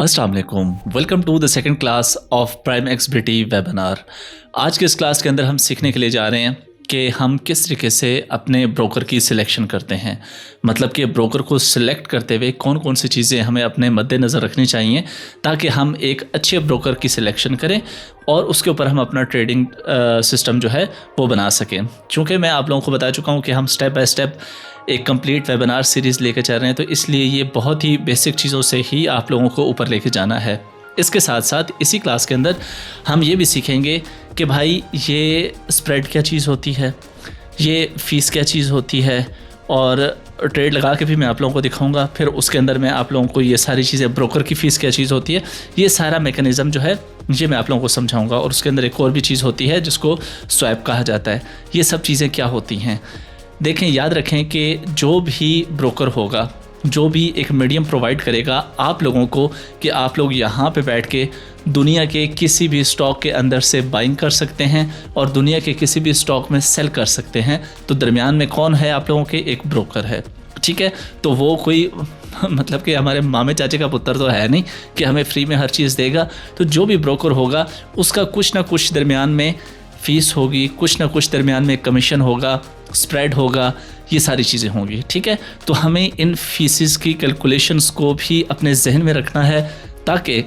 अस्सलाम वालेकुम, welcome to the second class of prime exability webinar. आज के इस क्लास के अंदर हम सीखने के लिए जा रहे हैं कि हम किस तरीके से अपने ब्रोकर की सिलेक्शन करते हैं। मतलब कि ब्रोकर को सिलेक्ट करते हुए कौन कौन सी चीज़ें हमें अपने मद्देनज़र रखनी चाहिए ताकि हम एक अच्छे ब्रोकर की सिलेक्शन करें और उसके ऊपर हम अपना ट्रेडिंग सिस्टम जो है वो बना सकें। क्योंकि मैं आप लोगों को बता चुका हूँ कि हम स्टेप बाय स्टेप एक कंप्लीट वेबिनार सीरीज़ लेकर चल रहे हैं, तो इसलिए ये बहुत ही बेसिक चीज़ों से ही आप लोगों को ऊपर लेके जाना है। इसके साथ साथ इसी क्लास के अंदर हम ये भी सीखेंगे कि भाई ये स्प्रेड क्या चीज़ होती है, ये फ़ीस क्या चीज़ होती है, और ट्रेड लगा के भी मैं आप लोगों को दिखाऊंगा। फिर उसके अंदर मैं आप लोगों को ये सारी चीज़ें, ब्रोकर की फ़ीस क्या चीज़ होती है, ये सारा मैकेनिज़्म जो है ये मैं आप लोगों को समझाऊंगा। और उसके अंदर एक और भी चीज़ होती है जिसको स्वैप कहा जाता है। ये सब चीज़ें क्या होती हैं, देखें, याद रखें कि जो भी ब्रोकर होगा, जो भी एक मीडियम प्रोवाइड करेगा आप लोगों को कि आप लोग यहाँ पे बैठ के दुनिया के किसी भी स्टॉक के अंदर से बाइंग कर सकते हैं और दुनिया के किसी भी स्टॉक में सेल कर सकते हैं। तो दरमियान में कौन है आप लोगों के? एक ब्रोकर है, ठीक है। तो वो कोई मतलब कि हमारे मामे चाचे का पुत्र तो है नहीं कि हमें फ्री में हर चीज़ देगा। तो जो भी ब्रोकर होगा उसका कुछ ना कुछ दरमियान में फ़ीस होगी, कुछ ना कुछ दरमियान में कमीशन होगा, स्प्रेड होगा, ये सारी चीज़ें होंगी, ठीक है। तो हमें इन फीसिस की कैलकुलेशंस को भी अपने जहन में रखना है ताकि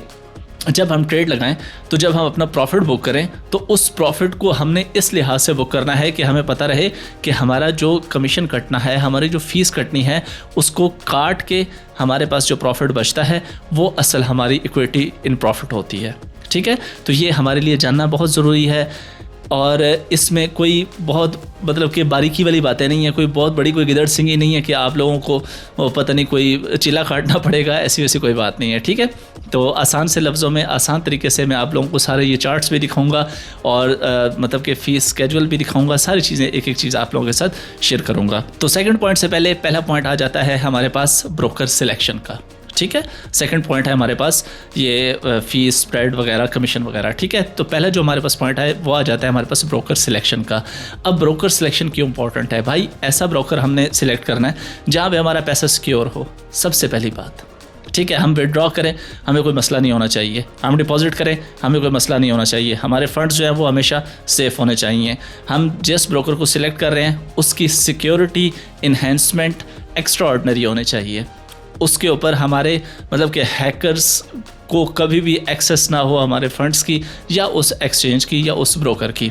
जब हम ट्रेड लगाएं तो जब हम अपना प्रॉफिट बुक करें तो उस प्रॉफिट को हमने इस लिहाज से बुक करना है कि हमें पता रहे कि हमारा जो कमीशन कटना है, हमारी जो फ़ीस कटनी है, उसको काट के हमारे पास जो प्रॉफिट बचता है वो असल हमारी इक्विटी इन प्रॉफिट होती है, ठीक है। तो ये हमारे लिए जानना बहुत ज़रूरी है और इसमें कोई बहुत मतलब कि बारीकी वाली बातें नहीं है, कोई बहुत बड़ी कोई गिदड़ सिंगी नहीं है कि आप लोगों को पता नहीं कोई चिल्ला काटना पड़ेगा, ऐसी वैसी कोई बात नहीं है, ठीक है। तो आसान से लफ्ज़ों में आसान तरीके से मैं आप लोगों को सारे ये चार्ट्स भी दिखाऊंगा और मतलब कि फ़ीस स्केजुअल भी दिखाऊंगा, सारी चीज़ें एक एक चीज़ आप लोगों के साथ शेयर करूँगा। तो सेकंड पॉइंट से पहले पहला पॉइंट आ जाता है हमारे पास ब्रोकर सिलेक्शन का, ठीक है। सेकंड पॉइंट है हमारे पास ये फ़ीस, स्प्रेड वगैरह, कमीशन वगैरह, ठीक है। तो पहला जो हमारे पास पॉइंट है वो आ जाता है हमारे पास ब्रोकर सिलेक्शन का। अब ब्रोकर सिलेक्शन क्यों इंपॉर्टेंट है? भाई ऐसा ब्रोकर हमने सिलेक्ट करना है जहाँ पे हमारा पैसा सिक्योर हो, सबसे पहली बात, ठीक है। हम विड्रॉ करें, हमें कोई मसला नहीं होना चाहिए, हम डिपॉजिट करें, हमें कोई मसला नहीं होना चाहिए, हमारे फंड्स जो है वो हमेशा सेफ़ होने चाहिए। हम जिस ब्रोकर को सिलेक्ट कर रहे हैं उसकी सिक्योरिटी इन्हेंसमेंट एक्स्ट्रा ऑर्डिनरी होने चाहिए, उसके ऊपर हमारे मतलब कि हैकर्स को कभी भी एक्सेस ना हो हमारे फंड्स की या उस एक्सचेंज की या उस ब्रोकर की।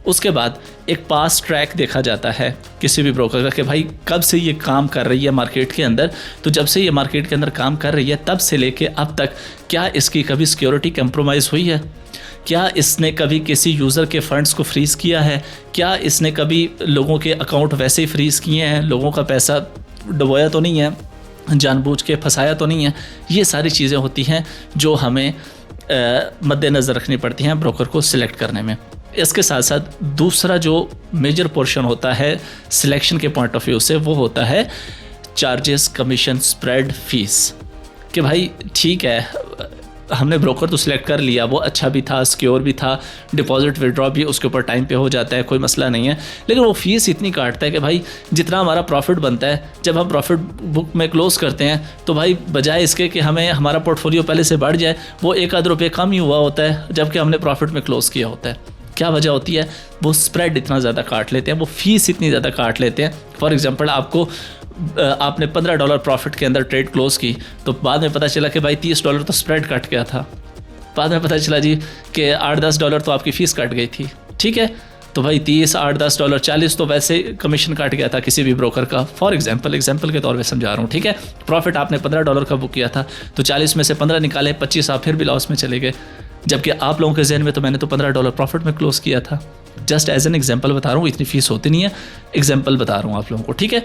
उसके बाद एक पास ट्रैक देखा जाता है किसी भी ब्रोकर का कि भाई कब से ये काम कर रही है मार्केट के अंदर। तो जब से ये मार्केट के अंदर काम कर रही है तब से लेके अब तक क्या इसकी कभी सिक्योरिटी कंप्रोमाइज़ हुई है, क्या इसने कभी किसी यूज़र के फंड्स को फ्रीज़ किया है, क्या इसने कभी लोगों के अकाउंट वैसे ही फ्रीज़ किए हैं, लोगों का पैसा डुबोया तो नहीं है, जानबूझ के फंसाया तो नहीं है। ये सारी चीज़ें होती हैं जो हमें मद्देनज़र रखनी पड़ती हैं ब्रोकर को सिलेक्ट करने में। इसके साथ साथ दूसरा जो मेजर पोर्शन होता है सिलेक्शन के पॉइंट ऑफ व्यू से वो होता है चार्जेस, कमीशन, स्प्रेड, फीस। कि भाई ठीक है, हमने ब्रोकर तो सिलेक्ट कर लिया, वो अच्छा भी था, सिक्योर भी था, डिपॉजिट विड्रॉ भी उसके ऊपर टाइम पे हो जाता है, कोई मसला नहीं है, लेकिन वो फ़ीस इतनी काटता है कि भाई जितना हमारा प्रॉफिट बनता है जब हम प्रॉफिट बुक में क्लोज़ करते हैं तो भाई बजाय इसके कि हमें हमारा पोर्टफोलियो पहले से बढ़ जाए वो एक आध रुपये कम ही हुआ होता है जबकि हमने प्रॉफिट में क्लोज़ किया होता है। क्या वजह होती है? वो स्प्रेड इतना ज़्यादा काट लेते हैं, वो फ़ीस इतनी ज़्यादा काट लेते हैं। फॉर एग्जांपल आपने $15 प्रॉफिट के अंदर ट्रेड क्लोज़ की तो बाद में पता चला कि भाई $30 तो स्प्रेड कट गया था, बाद में पता चला जी कि $8-10 तो आपकी फ़ीस कट गई थी, ठीक है। तो भाई 30, $8-10, 40 तो वैसे कमीशन काट गया था किसी भी ब्रोकर का। फॉर एग्जांपल के तौर पे समझा रहा हूँ, ठीक है। प्रॉफिट आपने $15 का बुक किया था तो 40 में से 15 निकाले, 25 आप फिर भी लॉस में चले गए, जबकि आप लोगों के जहन में तो मैंने तो $15 प्रॉफिट में क्लोज़ किया था। जस्ट एज एन एग्जाम्पल बता रहा हूँ, इतनी फ़ीस होती नहीं है, एग्जाम्पल बता रहा हूँ आप लोगों को, ठीक है।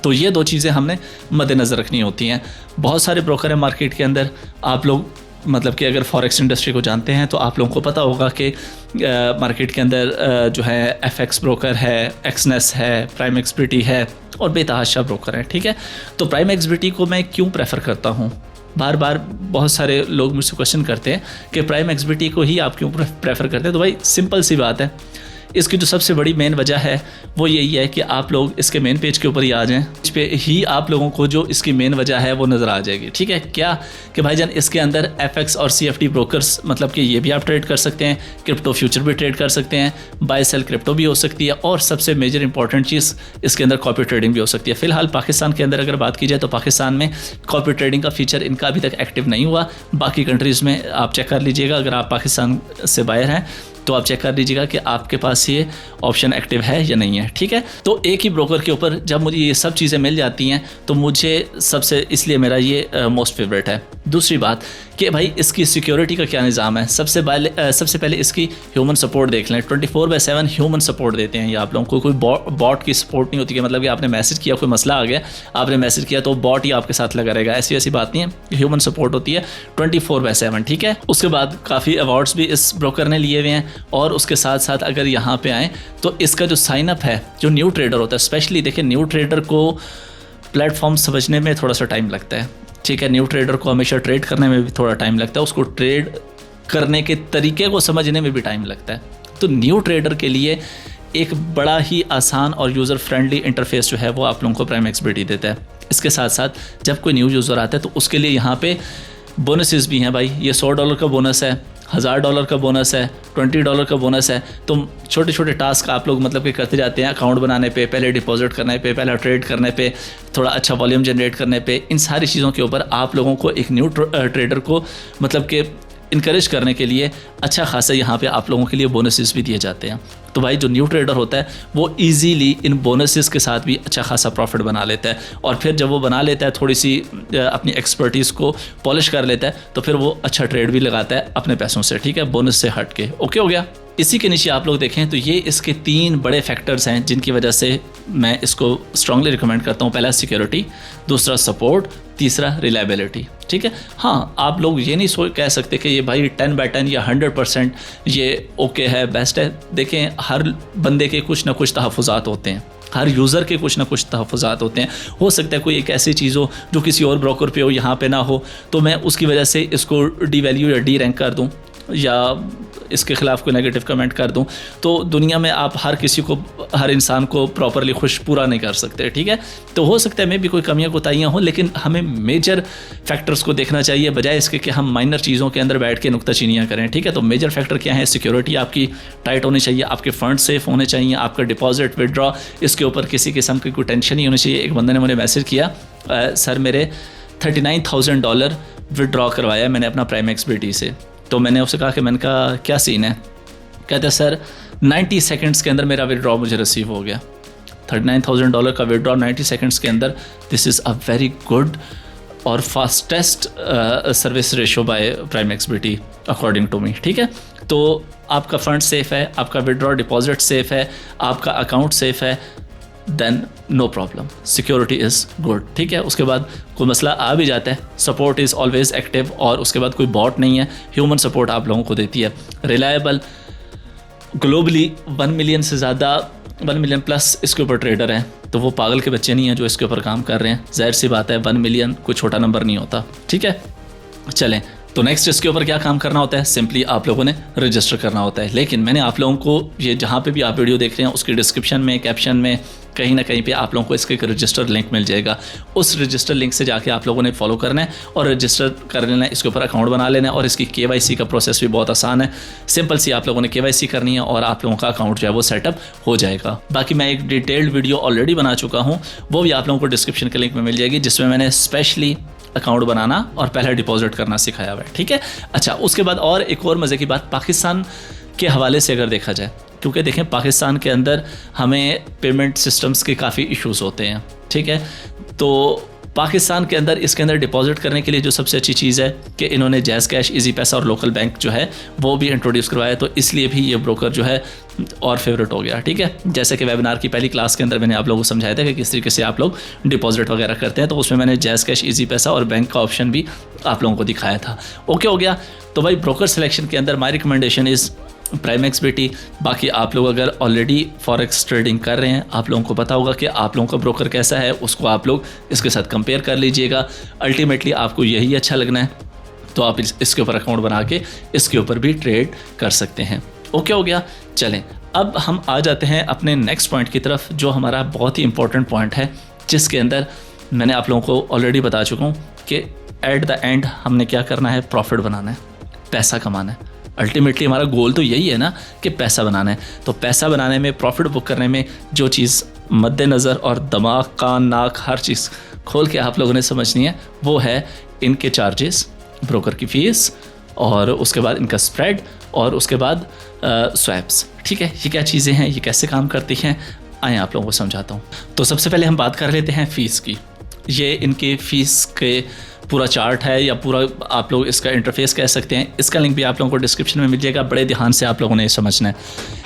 तो ये दो चीज़ें हमने मद्देनज़र रखनी होती हैं। बहुत सारे ब्रोकर हैं मार्केट के अंदर, आप लोग मतलब कि अगर फॉरेक्स इंडस्ट्री को जानते हैं तो आप लोगों को पता होगा कि मार्केट के अंदर जो है FX ब्रोकर है, एक्सनेस है, प्राइम एक्सबिलिटी है और बेतहाशा ब्रोकर हैं, ठीक है। तो प्राइम एक्सबिलिटी को मैं क्यों प्रेफर करता हूँ? बार बार बहुत सारे लोग मुझसे क्वेश्चन करते हैं कि प्राइम एक्सबिलिटी को ही आप क्यों प्रेफर करते हैं। तो भाई सिंपल सी बात है, इसकी जो सबसे बड़ी मेन वजह है वो यही है कि आप लोग इसके मेन पेज के ऊपर ही आ जाएं, इस पे ही आप लोगों को जो इसकी मेन वजह है वो नज़र आ जाएगी। ठीक है, क्या कि भाईजान इसके अंदर FX और CFD ब्रोकर्स, मतलब कि ये भी आप ट्रेड कर सकते हैं, क्रिप्टो फ्यूचर भी ट्रेड कर सकते हैं, बाय सेल क्रिप्टो भी हो सकती है, और सबसे मेजर इंपॉर्टेंट चीज़ इसके अंदर कॉपी ट्रेडिंग भी हो सकती है। फिलहाल पाकिस्तान के अंदर अगर बात की जाए तो पाकिस्तान में कॉपी ट्रेडिंग का फीचर इनका अभी तक एक्टिव नहीं हुआ। बाकी कंट्रीज़ में आप चेक कर लीजिएगा, अगर आप पाकिस्तान से बाहर हैं तो आप चेक कर लीजिएगा कि आपके पास ये ऑप्शन एक्टिव है या नहीं है। ठीक है, तो एक ही ब्रोकर के ऊपर जब मुझे ये सब चीज़ें मिल जाती हैं तो मुझे सबसे, इसलिए मेरा ये मोस्ट फेवरेट है। दूसरी बात कि भाई इसकी सिक्योरिटी का क्या निज़ाम है। सबसे पहले इसकी ह्यूमन सपोर्ट देख लें। 24/7 ह्यूमन सपोर्ट देते हैं ये आप लोगों को, कोई बॉट की सपोर्ट नहीं होती है। मतलब कि आपने मैसेज किया, कोई मसला आ गया, आपने मैसेज किया तो बॉट ही आपके साथ लगा रहेगा, ऐसी बात नहीं है। ह्यूमन सपोर्ट होती है 24/7। ठीक है, उसके बाद काफ़ी अवार्ड्स भी इस ब्रोकर ने लिए हुए हैं, और उसके साथ साथ अगर यहाँ पे आएँ तो इसका जो साइन अप है, जो न्यू ट्रेडर होता है, स्पेशली देखिए न्यू ट्रेडर को प्लेटफॉर्म समझने में थोड़ा सा टाइम लगता है। ठीक है, न्यू ट्रेडर को हमेशा ट्रेड करने में भी थोड़ा टाइम लगता है, उसको ट्रेड करने के तरीके को समझने में भी टाइम लगता है। तो न्यू ट्रेडर के लिए एक बड़ा ही आसान और यूज़र फ्रेंडली इंटरफेस जो है वो आप लोगों को प्राइम एक्सबीटी देता है। इसके साथ साथ जब कोई न्यू यूज़र आता है तो उसके लिए यहाँ पे बोनसेस भी हैं भाई। ये $100 का बोनस है, $1000 का बोनस है, $20 का बोनस है। तो छोटे छोटे टास्क आप लोग मतलब कि करते जाते हैं, अकाउंट बनाने पे, पहले डिपॉजिट करने पे, पहले ट्रेड करने पे, थोड़ा अच्छा वॉल्यूम जनरेट करने पे, इन सारी चीज़ों के ऊपर आप लोगों को एक न्यू ट्रेडर को मतलब कि इनकरेज करने के लिए अच्छा खासा यहाँ पे आप लोगों के लिए बोनसेस भी दिए जाते हैं। तो भाई जो न्यू ट्रेडर होता है वो इजीली इन बोनसेस के साथ भी अच्छा खासा प्रॉफिट बना लेता है, और फिर जब वो बना लेता है, थोड़ी सी अपनी एक्सपर्टीज़ को पॉलिश कर लेता है, तो फिर वो अच्छा ट्रेड भी लगाता है अपने पैसों से। ठीक है, बोनस से हट के। ओके हो गया। इसी के नीचे आप लोग देखें तो ये इसके 3 बड़े फैक्टर्स हैं जिनकी वजह से मैं इसको स्ट्रांगली रिकमेंड करता हूँ। पहला सिक्योरिटी, दूसरा सपोर्ट, तीसरा रिलायबिलिटी। ठीक है, हाँ आप लोग ये नहीं कह सकते कि ये भाई 10/10 या 100% ये ओके है, बेस्ट है। देखें, हर बंदे के कुछ ना कुछ तहफ़्फ़ुज़ात होते हैं, हर यूज़र के कुछ ना कुछ तहफ़्फ़ुज़ात होते हैं। हो सकता है कोई एक ऐसी चीज़ हो जो किसी और ब्रोकर पे हो, यहाँ पे ना हो, तो मैं उसकी वजह से इसको डी वैल्यू या डी रैंक कर दूँ या इसके ख़िलाफ़ कोई नेगेटिव कमेंट कर दूं। तो दुनिया में आप हर किसी को, हर इंसान को प्रॉपरली खुश पूरा नहीं कर सकते। ठीक है, तो हो सकता है मैं भी कोई कमियां कोताहियां हों, लेकिन हमें मेजर फैक्टर्स को देखना चाहिए बजाय इसके कि हम माइनर चीज़ों के अंदर बैठ के नुक्ताचीनियाँ करें। ठीक है, तो मेजर फैक्टर क्या है? सिक्योरिटी आपकी टाइट होनी चाहिए, आपके फंड सेफ होने चाहिए, आपका डिपॉजिट विदड्रॉ इसके ऊपर किसी किस्म की कोई टेंशन नहीं होनी चाहिए। एक बंदे ने मुझे मैसेज किया, सर मेरे $39,000 विदड्रॉ करवाया मैंने अपना प्राइम एक्सबीटी से। तो मैंने उससे कहा कि मैंने कहा क्या सीन है? कहते हैं सर 90 सेकंड्स के अंदर मेरा विदड्रॉ मुझे रिसीव हो गया। $39,000 का विदड्रॉ 90 सेकंड्स के अंदर, this is a very good और fastest service ratio by prime XBT according to me. ठीक है, तो आपका फंड सेफ़ है, आपका विदड्रॉ डिपॉजिट सेफ़ है, आपका अकाउंट सेफ़ है, then no problem, security is good. ठीक है, उसके बाद कोई मसला आ भी जाता है, सपोर्ट इज़ ऑलवेज़ एक्टिव, और उसके बाद कोई बॉट नहीं है, ह्यूमन सपोर्ट आप लोगों को देती है। रिलायबल, ग्लोबली 1 मिलियन से ज़्यादा, 1 मिलियन प्लस इसके ऊपर ट्रेडर हैं, तो वो पागल के बच्चे नहीं हैं जो इसके ऊपर काम कर रहे हैं। जाहिर सी बात है 1 मिलियन कोई छोटा नंबर नहीं होता। ठीक है, चलें तो नेक्स्ट इसके ऊपर क्या काम करना होता है? सिंपली आप लोगों ने रजिस्टर करना होता है। लेकिन मैंने आप लोगों को ये जहाँ पे भी आप वीडियो देख रहे हैं उसके डिस्क्रिप्शन में, कैप्शन में, कहीं ना कहीं पे आप लोगों को इसके एक रजिस्टर लिंक मिल जाएगा। उस रजिस्टर लिंक से जाके आप लोगों ने फॉलो करना है और रजिस्टर कर लेना है, इसके ऊपर अकाउंट बना लेना है। और इसकी KYC का प्रोसेस भी बहुत आसान है, सिंपल सी आप लोगों ने KYC करनी है और आप लोगों का अकाउंट जो है वो सेटअप हो जाएगा। बाकी मैं एक डिटेल्ड वीडियो ऑलरेडी बना चुका हूँ, वो भी आप लोगों को डिस्क्रिप्शन के लिंक में मिल जाएगी, जिसमें मैंने स्पेशली अकाउंट बनाना और पहला डिपॉजिट करना सिखाया हुआ है। ठीक है, अच्छा उसके बाद और एक और मज़े की बात पाकिस्तान के हवाले से अगर देखा जाए, क्योंकि देखें पाकिस्तान के अंदर हमें पेमेंट सिस्टम्स के काफ़ी इश्यूज होते हैं। ठीक है, तो पाकिस्तान के अंदर इसके अंदर डिपॉजिट करने के लिए जो सबसे अच्छी चीज़ है कि इन्होंने जैज़ कैश, इजी पैसा और लोकल बैंक जो है वो भी इंट्रोड्यूस करवाया, तो इसलिए भी ये ब्रोकर जो है और फेवरेट हो गया। ठीक है, जैसे कि वेबिनार की पहली क्लास के अंदर मैंने आप लोगों को समझाया था कि किस तरीके से आप लोग डिपॉजिट वगैरह करते हैं, तो उसमें मैंने जैज़ कैश, इजी पैसा और बैंक का ऑप्शन भी आप लोगों को दिखाया था। ओके हो गया। तो भाई ब्रोकर सिलेक्शन के अंदर माई रिकमेंडेशन इज़ प्राइम एक्सबीटी। बाकी आप लोग अगर ऑलरेडी फॉरेक्स ट्रेडिंग कर रहे हैं, आप लोगों को पता होगा कि आप लोगों का ब्रोकर कैसा है, उसको आप लोग इसके साथ कंपेयर कर लीजिएगा। अल्टीमेटली आपको यही अच्छा लगना है तो आप इसके ऊपर अकाउंट बना के इसके ऊपर भी ट्रेड कर सकते हैं। ओके हो गया। चलें अब हम आ जाते हैं अपने नेक्स्ट पॉइंट की तरफ, जो हमारा बहुत ही इंपॉर्टेंट पॉइंट है, जिसके अंदर मैंने आप लोगों को ऑलरेडी बता चुका हूँ कि एट द एंड हमने क्या करना है, प्रॉफिट बनाना है, पैसा कमाना है। अल्टीमेटली हमारा गोल तो यही है ना कि पैसा बनाना है। तो पैसा बनाने में, प्रॉफिट बुक करने में जो चीज़ मद्देनज़र और दिमाग, कान, नाक, हर चीज़ खोल के आप लोगों ने समझनी है, वो है इनके चार्जेस, ब्रोकर की फ़ीस, और उसके बाद इनका स्प्रेड, और उसके बाद स्वैप्स। ठीक है, ये क्या चीज़ें हैं, ये कैसे काम करती हैं, आए आप लोगों को समझाता हूँ। तो सबसे पहले हम बात कर लेते हैं फ़ीस की। ये इनकी फ़ीस के पूरा चार्ट है, या पूरा आप लोग इसका इंटरफेस कह सकते हैं। इसका लिंक भी आप लोगों को डिस्क्रिप्शन में मिल जाएगा। बड़े ध्यान से आप लोगों ने ये समझना है।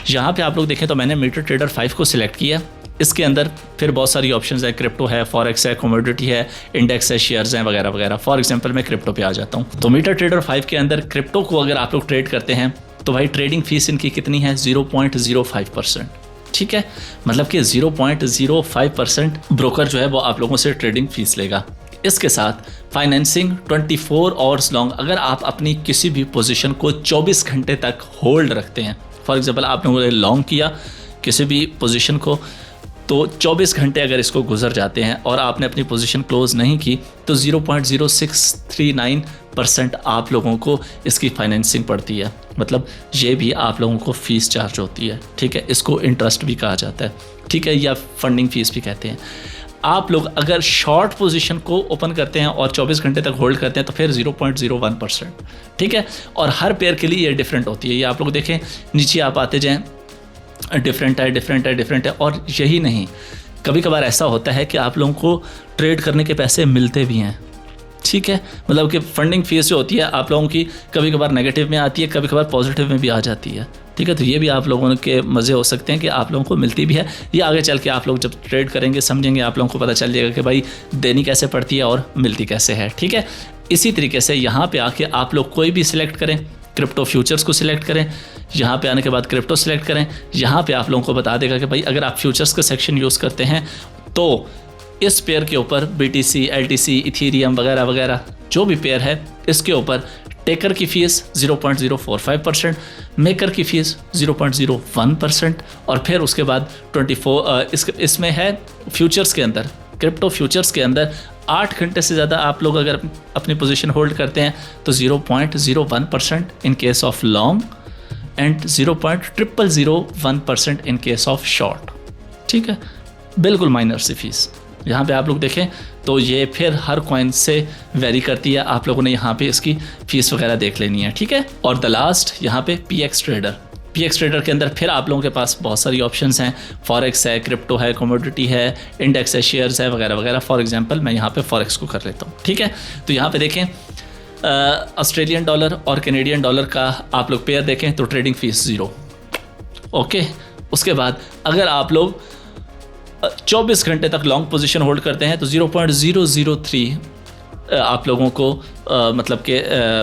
यहाँ पे आप लोग देखें तो मैंने मीटर ट्रेडर 5 को सिलेक्ट किया। इसके अंदर फिर बहुत सारी ऑप्शंस है, क्रिप्टो है, फॉरेक्स है, कमोडिटी है, इंडेक्स है, शेयर्स हैं वगैरह वगैरह। फॉर एग्जांपल मैं क्रिप्टो पे आ जाता हूँ। तो मीटर ट्रेडर 5 के अंदर क्रिप्टो को अगर आप लोग ट्रेड करते हैं तो भाई ट्रेडिंग फीस इनकी कितनी है, 0.05%। ठीक है, मतलब कि 0.05% ब्रोकर जो है वो आप लोगों से ट्रेडिंग फीस लेगा। इसके साथ फाइनेंसिंग 24 आवर्स लॉन्ग, अगर आप अपनी किसी भी पोजीशन को 24 घंटे तक होल्ड रखते हैं, फॉर एग्जांपल आप लोगों ने लॉन्ग किया किसी भी पोजीशन को, तो 24 घंटे अगर इसको गुजर जाते हैं और आपने अपनी पोजीशन क्लोज नहीं की, तो 0.0639% आप लोगों को इसकी फाइनेंसिंग पड़ती है। मतलब ये भी आप लोगों को फ़ीस चार्ज होती है। ठीक है, इसको इंटरेस्ट भी कहा जाता है। ठीक है, या फंडिंग फ़ीस भी कहते हैं। आप लोग अगर शॉर्ट पोजीशन को ओपन करते हैं और 24 घंटे तक होल्ड करते हैं तो फिर 0.01%। ठीक है, और हर पेयर के लिए ये डिफरेंट होती है। ये आप लोग देखें, नीचे आप आते जाएँ, डिफरेंट है, डिफरेंट है, डिफरेंट है। और यही नहीं, कभी कभार ऐसा होता है कि आप लोगों को ट्रेड करने के पैसे मिलते भी हैं। ठीक है, मतलब कि फंडिंग फीस जो होती है आप लोगों की कभी कभार नेगेटिव में आती है, कभी कभार पॉजिटिव में भी आ जाती है। ठीक है, तो ये भी आप लोगों के मज़े हो सकते हैं कि आप लोगों को मिलती भी है। ये आगे चल के आप लोग जब ट्रेड करेंगे समझेंगे, आप लोगों को पता चल जाएगा कि भाई देनी कैसे पड़ती है और मिलती कैसे है। ठीक है, इसी तरीके से यहाँ पे आके आप लोग कोई भी सिलेक्ट करें, क्रिप्टो फ्यूचर्स को सिलेक्ट करें, यहाँ पे आने के बाद क्रिप्टो सिलेक्ट करें। यहाँ पे आप लोगों को बता देगा कि भाई अगर आप फ्यूचर्स का सेक्शन यूज़ करते हैं तो इस पेयर के ऊपर BTC, LTC, इथीरियम वगैरह वगैरह जो भी पेयर है, इसके ऊपर टेकर की फ़ीस 0.045%, मेकर की फ़ीस 0.01%, और फिर उसके बाद 24 इसमें है फ्यूचर्स के अंदर, क्रिप्टो फ्यूचर्स के अंदर 8 घंटे से ज़्यादा आप लोग अगर अपनी पोजीशन होल्ड करते हैं तो 0.01% in case of long and 0.0001% in case of short. ठीक है, बिल्कुल माइनर सी फीस। यहाँ पे आप लोग देखें तो ये फिर हर कॉइन से वेरी करती है। आप लोगों ने यहाँ पे इसकी फ़ीस वगैरह देख लेनी है। ठीक है, और द लास्ट यहाँ पे PX ट्रेडर। PX ट्रेडर के अंदर फिर आप लोगों के पास बहुत सारी ऑप्शंस हैं, फॉरेक्स है, क्रिप्टो है, कमोडिटी है, इंडेक्स है, शेयर्स है वगैरह वगैरह। फॉर एग्जांपल मैं यहाँ पे फॉरेक्स को कर लेता हूँ। ठीक है, तो यहाँ पे देखें ऑस्ट्रेलियन डॉलर और कैनेडियन डॉलर का आप लोग पेयर देखें तो ट्रेडिंग फीस 0। ओके, उसके बाद अगर आप लोग 24 घंटे तक लॉन्ग पोजीशन होल्ड करते हैं तो 0.003 आप लोगों को मतलब के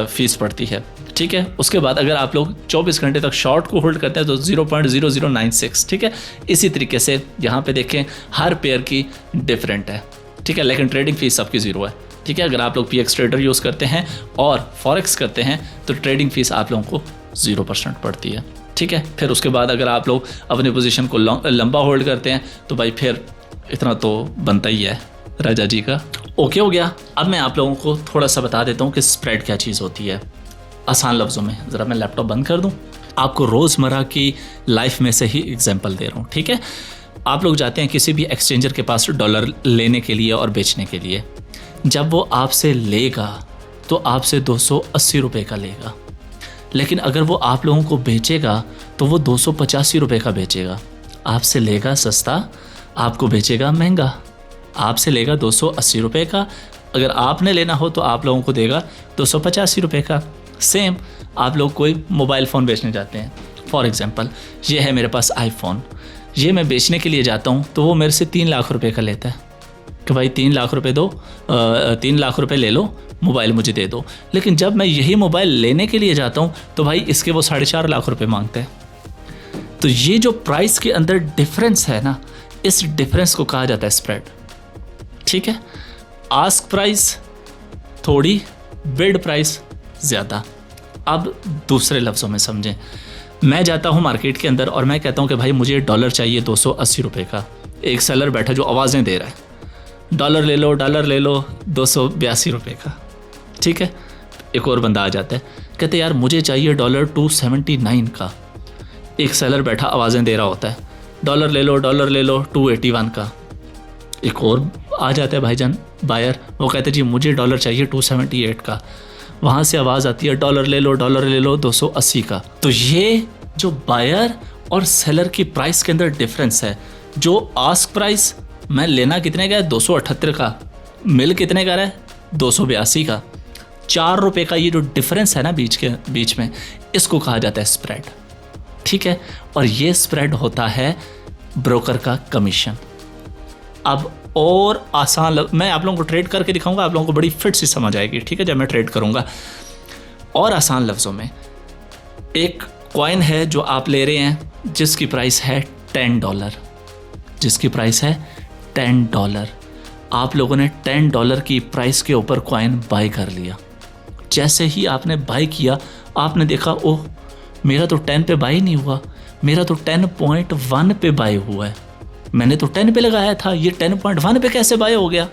फ़ीस पड़ती है। ठीक है, उसके बाद अगर आप लोग 24 घंटे तक शॉर्ट को होल्ड करते हैं तो 0.0096। ठीक है, इसी तरीके से यहाँ पे देखें हर पेयर की डिफरेंट है। ठीक है, लेकिन ट्रेडिंग फीस सबकी 0 है। ठीक है, अगर आप लोग PX ट्रेडर यूज़ करते हैं और फॉरेक्स करते हैं तो ट्रेडिंग फीस आप लोगों को 0% पड़ती है। ठीक है, फिर उसके बाद अगर आप लोग अपनी पोजीशन को लंबा होल्ड करते हैं तो भाई फिर इतना तो बनता ही है राजा जी का। ओके हो गया। अब मैं आप लोगों को थोड़ा सा बता देता हूँ कि स्प्रेड क्या चीज़ होती है आसान लफ्ज़ों में। ज़रा मैं लैपटॉप बंद कर दूँ, आपको रोज़मर्रा की लाइफ में से ही एग्जाम्पल दे रहा हूँ। ठीक है, आप लोग जाते हैं किसी भी एक्सचेंजर के पास डॉलर लेने के लिए और बेचने के लिए। जब वो आपसे लेगा तो आपसे 280 रुपये का लेगा, लेकिन अगर वो आप लोगों को बेचेगा तो वो 285 रुपये का बेचेगा। आपसे लेगा सस्ता, आपको बेचेगा महंगा। आपसे लेगा 280 रुपये का, अगर आपने लेना हो तो आप लोगों को देगा 285 रुपये का। सेम आप लोग कोई मोबाइल फ़ोन बेचने जाते हैं, फॉर एग्ज़ाम्पल ये है मेरे पास आईफोन, ये मैं बेचने के लिए जाता हूँ तो वो मेरे से 3 लाख रुपए का लेता है कि भाई 3 लाख रुपए दो, 3 लाख रुपए ले लो, मोबाइल मुझे दे दो। लेकिन जब मैं यही मोबाइल लेने के लिए जाता हूँ तो भाई इसके वो 4.5 लाख रुपए मांगते हैं। तो ये जो प्राइस के अंदर डिफरेंस है ना, इस डिफरेंस को कहा जाता है स्प्रेड। ठीक है, आस्क प्राइस थोड़ी, बिड प्राइस ज़्यादा। अब दूसरे लफ्ज़ों में समझें, मैं जाता हूँ मार्केट के अंदर और मैं कहता हूँ कि भाई मुझे डॉलर चाहिए 280 रुपये का। एक सेलर बैठा जो आवाज़ें दे रहा है, डॉलर ले लो 282 रुपये का, ठीक है। एक और बंदा आ जाता है, कहते यार मुझे चाहिए डॉलर 279 का। एक सेलर बैठा आवाज़ें दे रहा होता है, डॉलर ले लो 281 का। एक और आ जाता है भाईजान बायर, वो कहते जी मुझे डॉलर चाहिए 278 का। वहाँ से आवाज़ आती है डॉलर ले लो 280 का। तो ये जो बायर और सेलर की प्राइस के अंदर डिफरेंस है, जो आस्क प्राइस मैं लेना कितने का है 278 का, मिल कितने का है 282 का, 4 रुपये का ये जो डिफरेंस है ना बीच में, इसको कहा जाता है स्प्रेड, ठीक है। और ये स्प्रेड होता है ब्रोकर का कमीशन। अब और आसान मैं आप लोगों को ट्रेड करके दिखाऊंगा, आप लोगों को बड़ी फिट सी समझ आएगी, ठीक है, जब मैं ट्रेड करूंगा। और आसान लफ्ज़ों में, एक कॉइन है जो आप ले रहे हैं जिसकी प्राइस है $10, जिसकी प्राइस है $10। आप लोगों ने $10 की प्राइस के ऊपर कॉइन बाय कर लिया। जैसे ही आपने बाय किया, आपने देखा ओह मेरा तो 10 पे बाय नहीं हुआ, मेरा तो 10.1 पे बाय हुआ है, मैंने तो 10 पे लगाया था, ये 10.1 पे कैसे बाय हो गया।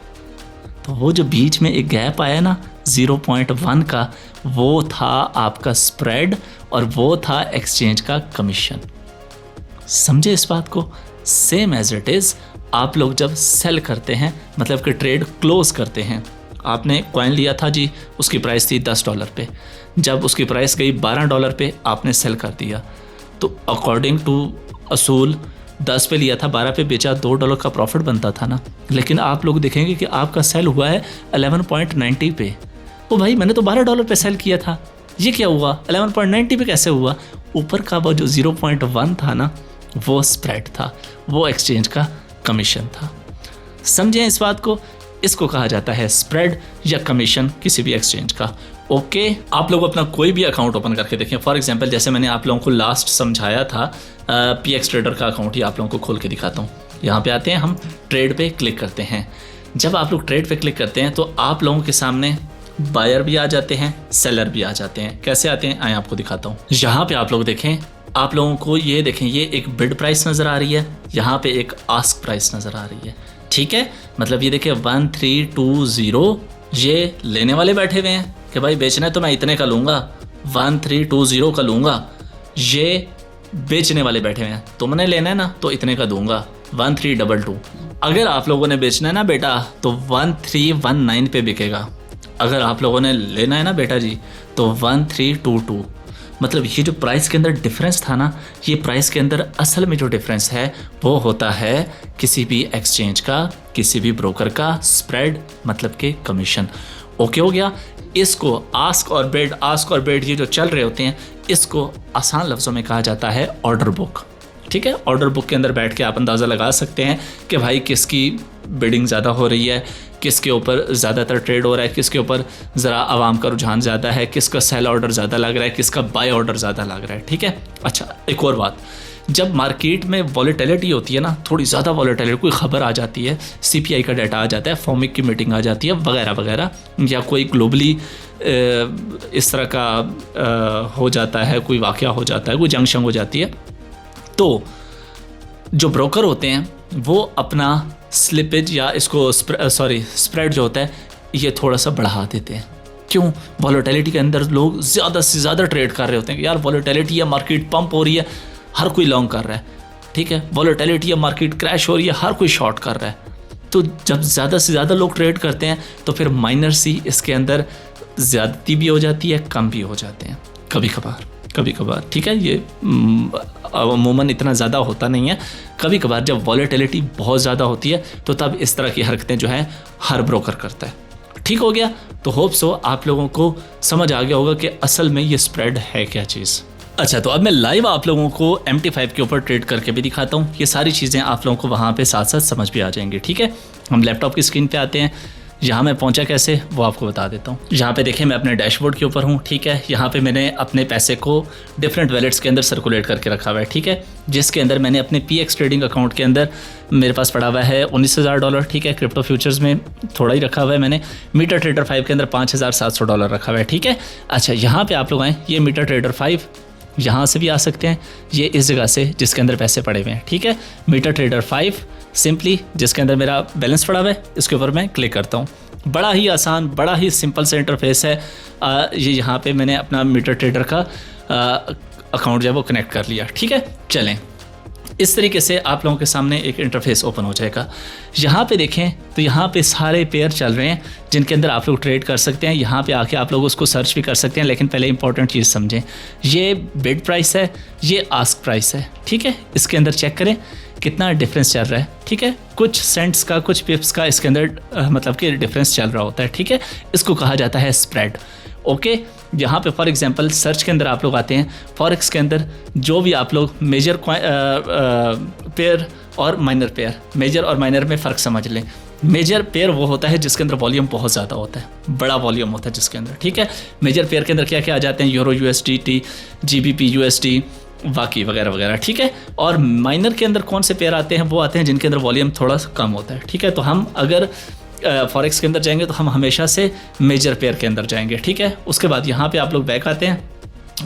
तो वो जो बीच में एक गैप आया ना 0.1 का, वो था आपका स्प्रेड और वो था एक्सचेंज का कमीशन। समझे इस बात को। सेम एज इट इज़ आप लोग जब सेल करते हैं, मतलब कि ट्रेड क्लोज करते हैं, आपने कॉइन लिया था जी, उसकी प्राइस थी $10 पे, जब उसकी प्राइस गई $12 पे आपने सेल कर दिया, तो अकॉर्डिंग टू असूल 10 पे लिया था, 12 पे बेचा, $2 का प्रॉफिट बनता था ना। लेकिन आप लोग देखेंगे कि आपका सेल हुआ है 11.90 पे। ओ भाई मैंने तो $12 पे सेल किया था, ये क्या हुआ, 11.90 पे कैसे हुआ। ऊपर का वो जो 0.1 था ना, वो स्प्रेड था, वो एक्सचेंज का कमीशन था। समझें इस बात को। इसको कहा जाता है स्प्रेड या कमीशन किसी भी एक्सचेंज का। ओके, आप लोग अपना कोई भी अकाउंट ओपन करके देखें। फॉर एग्जांपल जैसे मैंने आप लोगों को लास्ट समझाया था, PX ट्रेडर का अकाउंट ही आप लोगों को खोल के दिखाता हूँ। यहाँ पे आते हैं, हम ट्रेड पे क्लिक करते हैं। जब आप लोग ट्रेड पे क्लिक करते हैं तो आप लोगों के सामने बायर भी आ जाते हैं, सेलर भी आ जाते हैं। कैसे आते हैं आए आपको दिखाता हूँ। यहाँ पे आप लोग देखें, आप लोगों को ये देखें, ये एक बिड प्राइस नज़र आ रही है, यहाँ पे एक आस्क प्राइस नज़र आ रही है, ठीक है। मतलब ये देखिए 1320, ये लेने वाले बैठे हुए हैं कि भाई बेचना है तो मैं इतने का लूँगा, 1320 का लूँगा। ये बेचने वाले बैठे हुए हैं, तुमने लेना है ना तो इतने का दूंगा, 1322। अगर आप लोगों ने बेचना है ना बेटा तो 1319 पे बिकेगा। अगर आप लोगों ने लेना है ना बेटा जी तो 1322। मतलब ये जो प्राइस के अंदर डिफरेंस था ना, ये प्राइस के अंदर असल में जो डिफरेंस है वो होता है किसी भी एक्सचेंज का, किसी भी ब्रोकर का स्प्रेड, मतलब के कमीशन। ओके हो गया। इसको आस्क और बेड ये जो चल रहे होते हैं, इसको आसान लफ्ज़ों में कहा जाता है ऑर्डर बुक, ठीक है। ऑर्डर बुक के अंदर बैठ के आप अंदाज़ा लगा सकते हैं कि भाई किसकी बिडिंग ज़्यादा हो रही है, किसके ऊपर ज़्यादातर ट्रेड हो रहा है, किसके ऊपर ज़रा आवाम का रुझान ज़्यादा है, किसका सेल ऑर्डर ज़्यादा लग रहा है, किसका बाय ऑर्डर ज़्यादा लग रहा है, ठीक है। अच्छा, एक और बात, जब मार्केट में वॉलेटिलिटी होती है ना, थोड़ी ज़्यादा वॉलेटिलिटी, कोई ख़बर आ जाती है, CPI का डाटा आ जाता है, फॉमिक की मीटिंग आ जाती है वगैरह वगैरह, या कोई ग्लोबली इस तरह का हो जाता है, कोई वाक़या हो जाता है, कोई जंक्शन हो जाती है, तो जो ब्रोकर होते हैं वो अपना स्लिपेज या इसको स्प्रेड जो होता है ये थोड़ा सा बढ़ा देते हैं। क्यों? वॉलेटिलिटी के अंदर लोग ज़्यादा से ज़्यादा ट्रेड कर रहे होते हैं कि यार वॉलेटिलिटी या मार्केट पंप हो रही है, हर कोई लॉन्ग कर रहा है, ठीक है। वॉलेटिलिटी या मार्केट क्रैश हो रही है, हर कोई शॉर्ट कर रहा है। तो जब ज़्यादा से ज़्यादा लोग ट्रेड करते हैं तो फिर माइनर सी इसके अंदर ज़्यादती भी हो जाती है, कम भी हो जाते हैं कभी कभार, ठीक है। ये अमूमन इतना ज़्यादा होता नहीं है। कभी कभार जब वॉलेटिलिटी बहुत ज़्यादा होती है तो तब इस तरह की हरकतें जो है हर ब्रोकर करता है। ठीक हो गया। तो होप सो आप लोगों को समझ आ गया होगा कि असल में ये स्प्रेड है क्या चीज़। अच्छा, तो अब मैं लाइव आप लोगों को MT5 के ऊपर ट्रेड करके भी दिखाता हूँ। ये सारी चीज़ें आप लोगों को वहाँ पे साथ साथ समझ भी आ जाएंगी, ठीक है। हम लैपटॉप की स्क्रीन पे आते हैं। यहाँ मैं पहुँचा कैसे वो आपको बता देता हूँ। यहाँ पे देखें मैं अपने डैशबोर्ड के ऊपर हूँ, ठीक है। यहाँ पे मैंने अपने पैसे को डिफरेंट वैलेट्स के अंदर सर्कुलेट करके रखा हुआ है, ठीक है। जिसके अंदर मैंने अपने PX ट्रेडिंग अकाउंट के अंदर मेरे पास पड़ा हुआ है $19,000, ठीक है। क्रिप्टो फ्यूचर्स में थोड़ा ही रखा हुआ है मैंने। मीटर ट्रेडर 5 के अंदर $5,700 रखा हुआ है, ठीक है। अच्छा, यहाँ पर आप लोग आएँ, ये मीटर ट्रेडर 5 यहाँ से भी आ सकते हैं, ये इस जगह से जिसके अंदर पैसे पड़े हुए हैं, ठीक है। मीटर ट्रेडर 5 सिंपली जिसके अंदर मेरा बैलेंस पड़ा हुआ है, इसके ऊपर मैं क्लिक करता हूँ। बड़ा ही आसान, बड़ा ही सिंपल सा इंटरफेस है। ये यहाँ पे मैंने अपना मीटर ट्रेडर का अकाउंट जो है वो कनेक्ट कर लिया, ठीक है। चलें, इस तरीके से आप लोगों के सामने एक इंटरफेस ओपन हो जाएगा। यहाँ पे देखें तो यहाँ पे सारे पेयर चल रहे हैं जिनके अंदर आप लोग ट्रेड कर सकते हैं। यहाँ पे आके आप लोग उसको सर्च भी कर सकते हैं, लेकिन पहले इंपॉर्टेंट चीज़ समझें, ये बिड प्राइस है, ये आस्क प्राइस है, ठीक है। इसके अंदर चेक करें कितना डिफरेंस चल रहा है, ठीक है। कुछ सेंट्स का, कुछ पिप्स का इसके अंदर मतलब कि डिफरेंस चल रहा होता है, ठीक है। इसको कहा जाता है स्प्रेड, ओके। यहाँ पे फॉर एग्जांपल सर्च के अंदर आप लोग आते हैं, फॉरेक्स के अंदर जो भी आप लोग मेजर पेयर और माइनर पेयर, मेजर और माइनर में फ़र्क समझ लें। मेजर पेयर वो होता है जिसके अंदर वॉल्यूम बहुत ज़्यादा होता है, बड़ा वॉल्यूम होता है जिसके अंदर, ठीक है। मेजर पेयर के अंदर क्या क्या आ जाते हैं, यूरो USD, GBP USD, बाकी वगैरह वगैरह, ठीक है। और माइनर के अंदर कौन से पेयर आते हैं, वो आते हैं जिनके अंदर वॉल्यूम थोड़ा कम होता है, ठीक है। तो हम अगर फॉरेक्स के अंदर जाएंगे तो हम हमेशा से मेजर पेयर के अंदर जाएंगे, ठीक है। उसके बाद यहाँ पे आप लोग बैक आते हैं,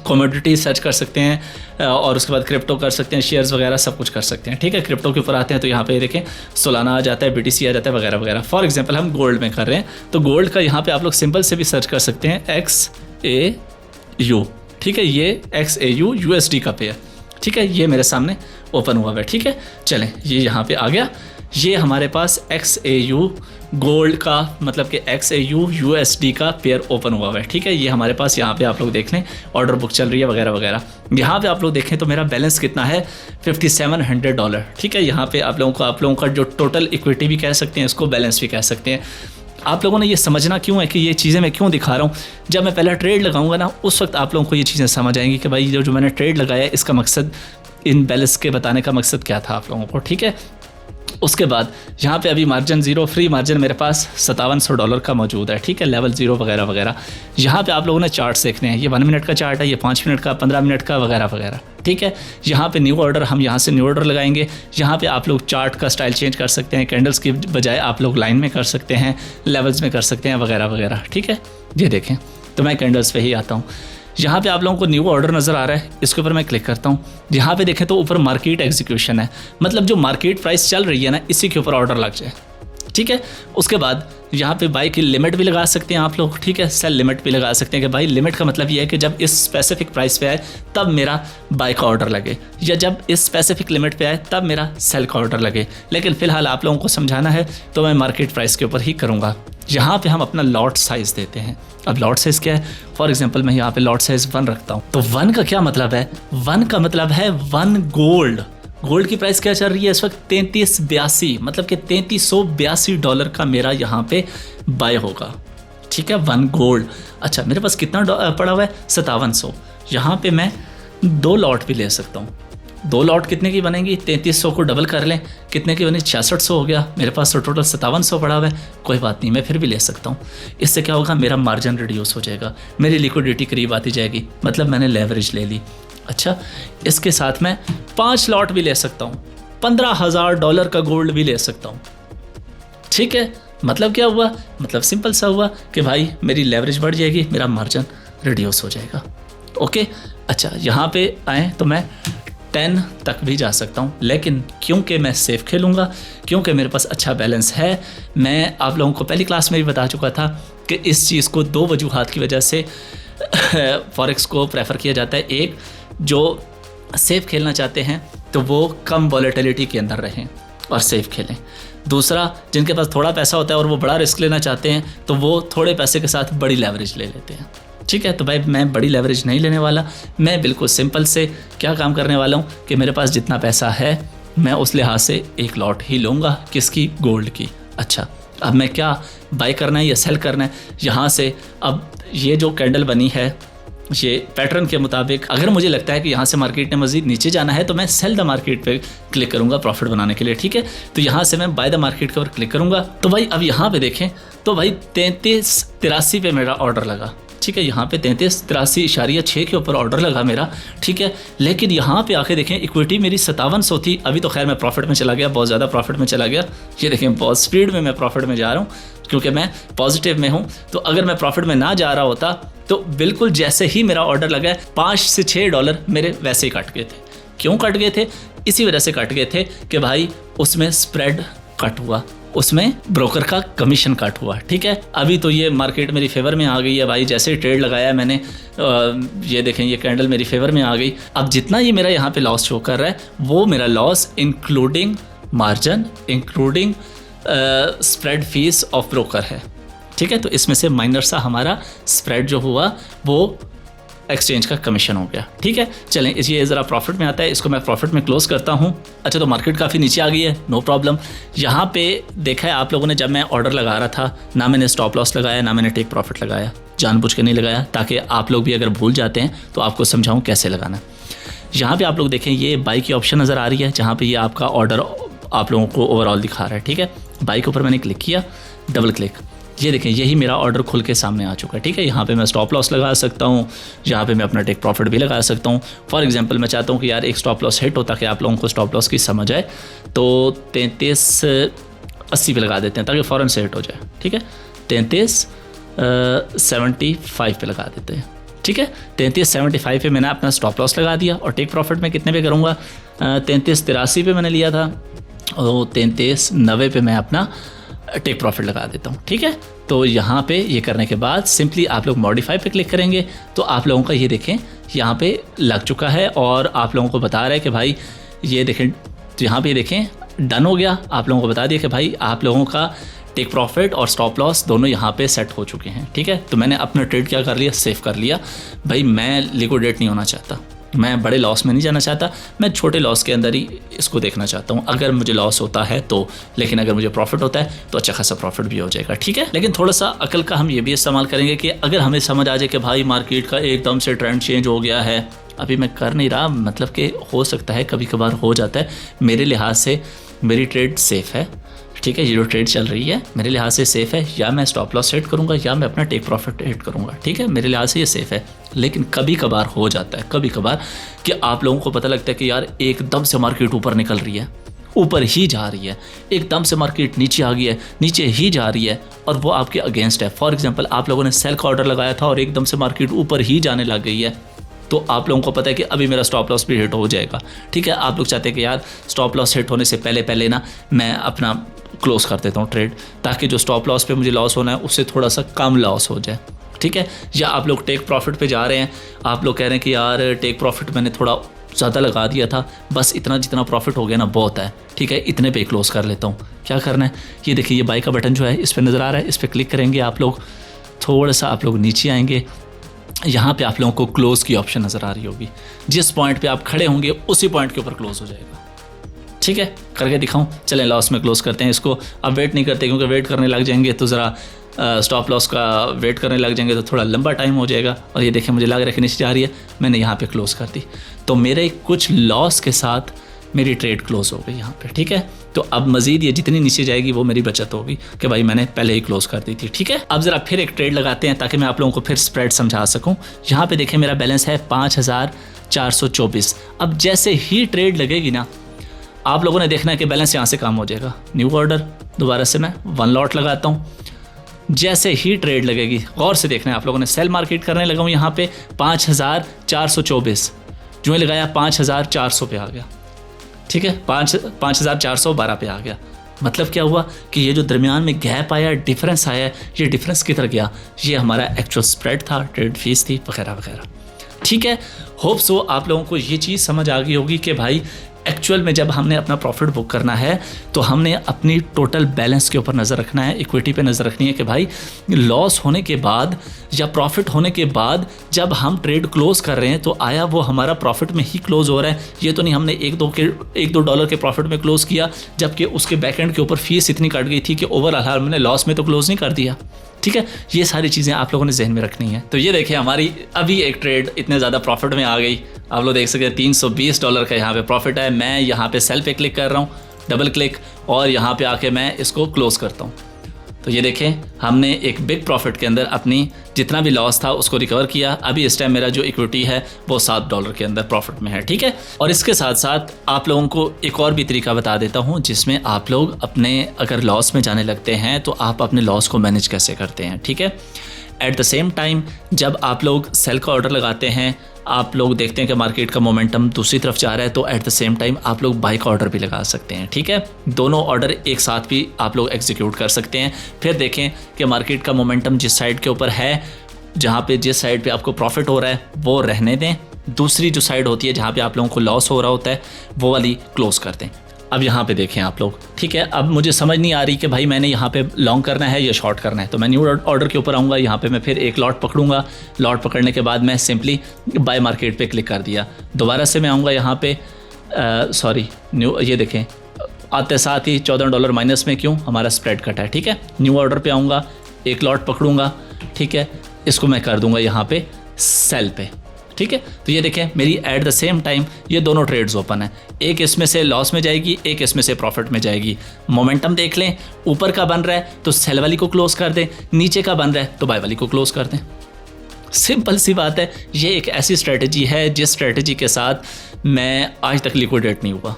कमोडिटी सर्च कर सकते हैं और उसके बाद क्रिप्टो कर सकते हैं, शेयर्स वगैरह सब कुछ कर सकते हैं, ठीक है। क्रिप्टो के ऊपर आते हैं तो यहाँ पे देखें सोलाना आ जाता है, BTC आ जाता है वगैरह वगैरह। फॉर एग्जांपल हम गोल्ड में कर रहे हैं तो गोल्ड का यहाँ पे आप लोग सिंपल से भी सर्च कर सकते हैं XAU, ठीक है। ये XAU USD का पेयर, ठीक है। ये मेरे सामने ओपन हुआ है, ठीक है। चलें, ये यहाँ पे आ गया, ये हमारे पास XAU गोल्ड का मतलब कि XAU USD का पेयर ओपन हुआ है, ठीक है। ये हमारे पास यहाँ पे आप लोग देख लें, ऑर्डर बुक चल रही है वगैरह वगैरह। यहाँ पे आप लोग देखें तो मेरा बैलेंस कितना है, $5700, ठीक है। यहाँ पे आप लोगों का जो टोटल इक्विटी भी कह सकते हैं, इसको बैलेंस भी कह सकते हैं। आप लोगों ने ये समझना क्यों है कि ये चीज़ें मैं क्यों दिखा रहा हूँ, जब मैं पहला ट्रेड लगाऊंगा ना उस वक्त आप लोगों को ये चीज़ें समझ आएंगी कि भाई जो मैंने ट्रेड लगाया है इसका मकसद, इन बैलेंस के बताने का मकसद क्या था आप लोगों को, ठीक है। उसके बाद यहाँ पे अभी मार्जिन ज़ीरो, फ्री मार्जिन मेरे पास $5700 का मौजूद है, ठीक है। लेवल 0 वगैरह वगैरह। यहाँ पे आप लोगों ने चार्ट्स देखने हैं, ये 1 मिनट का चार्ट है, ये 5 मिनट का, 15 मिनट का वगैरह वगैरह, ठीक है। यहाँ पे न्यू ऑर्डर, हम यहाँ से न्यू ऑर्डर लगाएंगे। यहाँ पे आप लोग चार्ट का स्टाइल चेंज कर सकते हैं, कैंडल्स की बजाय आप लोग लाइन में कर सकते हैं, लेवल्स में कर सकते हैं वगैरह वगैरह, ठीक है। ये देखें तो मैं कैंडल्स पे ही आता हूँ। यहाँ पे आप लोगों को न्यू ऑर्डर नज़र आ रहा है, इसके ऊपर मैं क्लिक करता हूँ। यहाँ पे देखें तो ऊपर मार्केट एग्जीक्यूशन है, मतलब जो मार्केट प्राइस चल रही है ना इसी के ऊपर ऑर्डर लग जाए, ठीक है। उसके बाद यहाँ पे बाई की लिमिट भी लगा सकते हैं आप लोग, ठीक है। सेल लिमिट भी लगा सकते हैं कि भाई लिमिट का मतलब ये है कि जब इस स्पेसिफिक प्राइस पे आए तब मेरा बाई का ऑर्डर लगे, या जब इस स्पेसिफिक लिमिट पे आए तब मेरा सेल का ऑर्डर लगे। लेकिन फ़िलहाल आप लोगों को समझाना है तो मैं मार्केट प्राइस के ऊपर ही करूँगा। यहाँ पे हम अपना लॉट साइज़ देते हैं। अब लॉट साइज़ क्या है, फॉर एग्जांपल मैं यहाँ पे लॉट साइज़ 1 रखता हूँ। तो 1 का क्या मतलब है, 1 का मतलब है 1 गोल्ड। गोल्ड की प्राइस क्या चल रही है इस वक्त, 3382, मतलब कि $3382 का मेरा यहाँ पे बाय होगा, ठीक है। 1 गोल्ड। अच्छा मेरे पास कितना पड़ा हुआ है, 5700। यहाँ पे मैं 2 लॉट भी ले सकता हूँ। 2 लॉट कितने की बनेंगी, 3300 को डबल कर लें, कितने की बनी, 6600 हो गया। मेरे पास तो टोटल 5700 पड़ा हुआ है, कोई बात नहीं, मैं फिर भी ले सकता हूँ। इससे क्या होगा, मेरा मार्जिन रिड्यूस हो जाएगा, मेरी लिक्विडिटी करीब आती जाएगी, मतलब मैंने लेवरेज ले ली। अच्छा इसके साथ मैं 5 लॉट भी ले सकता हूँ, $15,000 का गोल्ड भी ले सकता हूँ, ठीक है। मतलब क्या हुआ, मतलब सिंपल सा हुआ कि भाई मेरी लेवरेज बढ़ जाएगी, मेरा मार्जिन रिड्यूस हो जाएगा, ओके। अच्छा यहाँ पे आए तो मैं 10 तक भी जा सकता हूँ, लेकिन क्योंकि मैं सेफ खेलूँगा, क्योंकि मेरे पास अच्छा बैलेंस है। मैं आप लोगों को पहली क्लास में भी बता चुका था कि इस चीज़ को 2 वजूहात की वजह से फॉरेक्स को प्रेफर किया जाता है। एक, जो सेफ खेलना चाहते हैं तो वो कम वॉलेटिलिटी के अंदर रहें और सेफ खेलें। दूसरा, जिनके पास थोड़ा पैसा होता है और वो बड़ा रिस्क लेना चाहते हैं तो वो थोड़े पैसे के साथ बड़ी लेवरेज ले लेते हैं, ठीक है। तो भाई मैं बड़ी लेवरेज नहीं लेने वाला, मैं बिल्कुल सिंपल से क्या काम करने वाला हूँ कि मेरे पास जितना पैसा है मैं उस लिहाज से 1 लॉट ही लूँगा, किसकी, गोल्ड की। अच्छा अब मैं क्या बाय करना है या सेल करना है, यहाँ से अब ये जो कैंडल बनी है ये पैटर्न के मुताबिक अगर मुझे लगता है कि यहाँ से मार्केट ने मज़ीद नीचे जाना है तो मैं सेल द मार्केट पे क्लिक करूँगा प्रॉफिट बनाने के लिए, ठीक है। तो यहाँ से मैं बाय द मार्केट के ऊपर क्लिक करूँगा। तो भाई अब यहाँ पे देखें तो भाई 3383 पे मेरा ऑर्डर लगा, ठीक है। यहाँ पे 3383.6 के ऊपर ऑर्डर लगा मेरा, ठीक है। लेकिन यहाँ पे आके देखें इक्विटी मेरी 5700 थी, अभी तो खैर मैं प्रॉफिट में चला गया, बहुत ज़्यादा प्रॉफिट में चला गया। ये देखें बहुत स्पीड में मैं प्रॉफिट में जा रहा हूँ, क्योंकि मैं पॉजिटिव में हूँ। तो अगर मैं प्रॉफिट में ना जा रहा होता तो बिल्कुल जैसे ही मेरा ऑर्डर लगा है $5 से $6 मेरे वैसे ही कट गए थे। क्यों कट गए थे? इसी वजह से कट गए थे कि भाई उसमें स्प्रेड कट हुआ, उसमें ब्रोकर का कमीशन कट हुआ। ठीक है, अभी तो ये मार्केट मेरी फेवर में आ गई है भाई। जैसे ही ट्रेड लगाया मैंने, ये देखें ये कैंडल मेरी फेवर में आ गई। अब जितना ये मेरा यहाँ पे लॉस शो कर रहा है वो मेरा loss including margin, including spread fees of broker है। ठीक है, तो इसमें से माइनर सा हमारा स्प्रेड जो हुआ वो एक्सचेंज का कमीशन हो गया। ठीक है, चलें ये ज़रा प्रॉफिट में आता है, इसको मैं प्रॉफिट में क्लोज करता हूँ। अच्छा, तो मार्केट काफ़ी नीचे आ गई है, नो प्रॉब्लम। यहाँ पे देखा है आप लोगों ने, जब मैं ऑर्डर लगा रहा था ना मैंने स्टॉप लॉस लगाया ना मैंने टेक प्रॉफिट लगाया, जानबूझ के नहीं लगाया, ताकि आप लोग भी अगर भूल जाते हैं तो आपको समझाऊँ कैसे लगाना। यहाँ पर आप लोग देखें ये बाई की ऑप्शन नज़र आ रही है, जहाँ पर ये आपका ऑर्डर आप लोगों को ओवरऑल दिखा रहा है। ठीक है, बाई के ऊपर मैंने क्लिक किया, डबल क्लिक, ये देखें यही मेरा ऑर्डर खुल के सामने आ चुका है। ठीक है, यहाँ पे मैं स्टॉप लॉस लगा सकता हूँ, यहाँ पे मैं अपना टेक प्रॉफिट भी लगा सकता हूँ। फॉर एग्जांपल मैं चाहता हूँ कि यार एक स्टॉप लॉस हिट हो ताकि आप लोगों को स्टॉप लॉस की समझ आए, तो 33.80 पे लगा देते हैं ताकि फ़ौरन से हिट हो जाए। ठीक है, 33.75 पे लगा देते हैं। ठीक है, 33.75 पे मैंने अपना स्टॉप लॉस लगा दिया और टेक प्रॉफिट में कितने पे करूँगा, 33.83 पे मैंने लिया था और 33.90 पे मैं अपना टेक प्रॉफिट लगा देता हूँ। ठीक है, तो यहाँ पे ये करने के बाद सिंपली आप लोग मॉडिफाई पे क्लिक करेंगे तो आप लोगों का ये देखें यहाँ पे लग चुका है और आप लोगों को बता रहा है कि भाई ये देखें, तो यहाँ पे ये देखें डन हो गया। आप लोगों को बता दिया कि भाई आप लोगों का टेक प्रॉफिट और स्टॉप लॉस दोनों यहाँ पे सेट हो चुके हैं। ठीक है, तो मैंने अपना ट्रेड क्या कर लिया, सेव कर लिया। भाई मैं लिक्विडेट नहीं होना चाहता, मैं बड़े लॉस में नहीं जाना चाहता, मैं छोटे लॉस के अंदर ही इसको देखना चाहता हूँ। अगर मुझे लॉस होता है तो, लेकिन अगर मुझे प्रॉफिट होता है तो अच्छा खासा प्रॉफिट भी हो जाएगा। ठीक है, लेकिन थोड़ा सा अकल का हम ये भी इस्तेमाल करेंगे कि अगर हमें समझ आ जाए कि भाई मार्केट का एकदम से ट्रेंड चेंज हो गया है, अभी मैं कर नहीं रहा, मतलब कि हो सकता है कभी कभार हो जाता है, मेरे लिहाज से मेरी ट्रेड सेफ़ है। ठीक है, ये जो ट्रेड चल रही है मेरे लिहाज से सेफ़ है, या मैं स्टॉप लॉस सेट करूँगा या मैं अपना टेक प्रॉफिट एड करूँगा। ठीक है, मेरे लिहाज से ये सेफ़ है। लेकिन कभी कभार हो जाता है, कभी कभार कि आप लोगों को पता लगता है कि यार एकदम से मार्केट ऊपर निकल रही है, ऊपर ही जा रही है, एकदम से मार्केट नीचे आ गई है, नीचे ही जा रही है और वो आपके अगेंस्ट है। फॉर एग्जांपल आप लोगों ने सेल का ऑर्डर लगाया था और एकदम से मार्केट ऊपर ही जाने लग गई है, तो आप लोगों को पता है कि अभी मेरा स्टॉप लॉस भी हिट हो जाएगा। ठीक है, आप लोग चाहते हैं कि यार स्टॉप लॉस हिट होने से पहले ना मैं अपना क्लोज कर देता हूँ ट्रेड, ताकि जो स्टॉप लॉस पे मुझे लॉस होना है उससे थोड़ा सा कम लॉस हो जाए। ठीक है, या आप लोग टेक प्रॉफिट पे जा रहे हैं, आप लोग कह रहे हैं कि यार टेक प्रॉफिट मैंने थोड़ा ज़्यादा लगा दिया था, बस इतना जितना प्रॉफिट हो गया ना बहुत है। ठीक है, इतने पे क्लोज कर लेता हूँ। क्या करना है, ये देखिए ये बाई का बटन जो है इस पर नज़र आ रहा है, इस पर क्लिक करेंगे आप लोग, थोड़ा सा आप लोग नीचे आएंगे, यहाँ पे आप लोगों को क्लोज की ऑप्शन नज़र आ रही होगी। जिस पॉइंट पे आप खड़े होंगे उसी पॉइंट के ऊपर क्लोज हो जाएगा। ठीक है, करके दिखाऊं, चलें लॉस में क्लोज करते हैं इसको। अब वेट नहीं करते, क्योंकि वेट करने लग जाएंगे तो ज़रा स्टॉप लॉस का वेट करने लग जाएंगे तो थोड़ा लंबा टाइम हो जाएगा। और ये देखें मुझे लग रहा है कि नीचे जा रही है, मैंने यहाँ पे क्लोज कर दी, तो मेरे कुछ लॉस के साथ मेरी ट्रेड क्लोज हो गई यहाँ पे। ठीक है, तो अब मज़ीद ये जितनी नीचे जाएगी वो मेरी बचत होगी कि भाई मैंने पहले ही क्लोज कर दी थी। ठीक है, अब ज़रा फिर एक ट्रेड लगाते हैं ताकि मैं आप लोगों को फिर स्प्रेड समझा सकूँ। यहाँ पे देखें मेरा बैलेंस है 5424। अब जैसे ही ट्रेड लगेगी ना, आप लोगों ने देखना है कि बैलेंस यहाँ से कम हो जाएगा। न्यू ऑर्डर, दोबारा से मैं 1 लॉट लगाता हूँ। जैसे ही ट्रेड लगेगी, गौर से देखना है आप लोगों ने, सेल मार्केट करने लगा हूँ यहाँ पे 5424, जो ही लगाया 5400 पे आ गया। ठीक है, 5412 पे आ गया। मतलब क्या हुआ कि ये जो दरमियान में गैप आया, डिफरेंस आया, ये डिफरेंस किधर गया, ये हमारा एक्चुअल स्प्रेड था, ट्रेड फीस थी, वगैरह वगैरह। ठीक है, होप सो आप लोगों को ये चीज़ समझ आ गई होगी कि भाई एक्चुअल में जब हमने अपना प्रॉफिट बुक करना है तो हमने अपनी टोटल बैलेंस के ऊपर नज़र रखना है, इक्विटी पे नज़र रखनी है कि भाई लॉस होने के बाद या प्रॉफिट होने के बाद जब हम ट्रेड क्लोज कर रहे हैं तो आया वो हमारा प्रॉफिट में ही क्लोज हो रहा है। ये तो नहीं हमने $1-2 के प्रॉफिट में क्लोज किया जबकि उसके बैकएंड के ऊपर फीस इतनी कट गई थी कि ओवरऑल हमने लॉस में तो क्लोज नहीं कर दिया। ठीक है, ये सारी चीज़ें आप लोगों ने जहन में रखनी है। तो ये देखिए हमारी अभी एक ट्रेड इतने ज़्यादा प्रॉफिट में आ गई, आप लोग देख सकते हैं $320 का यहाँ पे प्रॉफिट है। मैं यहाँ पे सेल पे क्लिक कर रहा हूँ, डबल क्लिक, और यहाँ पे आके मैं इसको क्लोज करता हूँ। तो ये देखें, हमने एक बिग प्रॉफिट के अंदर अपनी जितना भी लॉस था उसको रिकवर किया। अभी इस टाइम मेरा जो इक्विटी है वो $7 के अंदर प्रॉफिट में है, ठीक है। और इसके साथ साथ आप लोगों को एक और भी तरीका बता देता हूँ जिसमें आप लोग अपने अगर लॉस में जाने लगते हैं तो आप अपने लॉस को मैनेज कैसे करते हैं, ठीक है। एट द सेम टाइम जब आप लोग सेल का ऑर्डर लगाते हैं, आप लोग देखते हैं कि मार्केट का मोमेंटम दूसरी तरफ जा रहा है, तो एट द सेम टाइम आप लोग बाई का ऑर्डर भी लगा सकते हैं, ठीक है। दोनों ऑर्डर एक साथ भी आप लोग एग्जीक्यूट कर सकते हैं। फिर देखें कि मार्केट का मोमेंटम जिस साइड के ऊपर है, जहाँ पे जिस साइड पे आपको प्रॉफिट हो रहा है वो रहने दें, दूसरी जो साइड होती है जहाँ पे आप लोगों को लॉस हो रहा होता है वो वाली क्लोज कर दें। अब यहाँ पे देखें आप लोग, ठीक है। अब मुझे समझ नहीं आ रही कि भाई मैंने यहाँ पे लॉन्ग करना है या शॉर्ट करना है, तो मैं न्यू ऑर्डर के ऊपर आऊँगा, यहाँ पे मैं फिर एक लॉट पकड़ूंगा। लॉट पकड़ने के बाद मैं सिंपली बाय मार्केट पे क्लिक कर दिया। दोबारा से मैं आऊँगा यहाँ पे न्यू, ये देखें आते साथ ही $14 माइनस में, क्यों, हमारा स्प्रेड कटा है, ठीक है। न्यू ऑर्डर पे आऊँगा, एक लॉट पकड़ूंगा, ठीक है, इसको मैं कर दूंगा यहाँ पे सेल पे, ठीक है। तो ये देखें मेरी एट द सेम टाइम ये दोनों ट्रेड्स ओपन है, एक इसमें से लॉस में जाएगी, एक इसमें से प्रॉफिट में जाएगी। मोमेंटम देख लें, ऊपर का बन रहा है तो सेल वाली को क्लोज कर दें, नीचे का बन रहा है तो बाय वाली को क्लोज कर दें। सिंपल सी बात है। ये एक ऐसी स्ट्रेटजी है जिस स्ट्रेटजी के साथ मैं आज तक लिक्विडेट नहीं हुआ,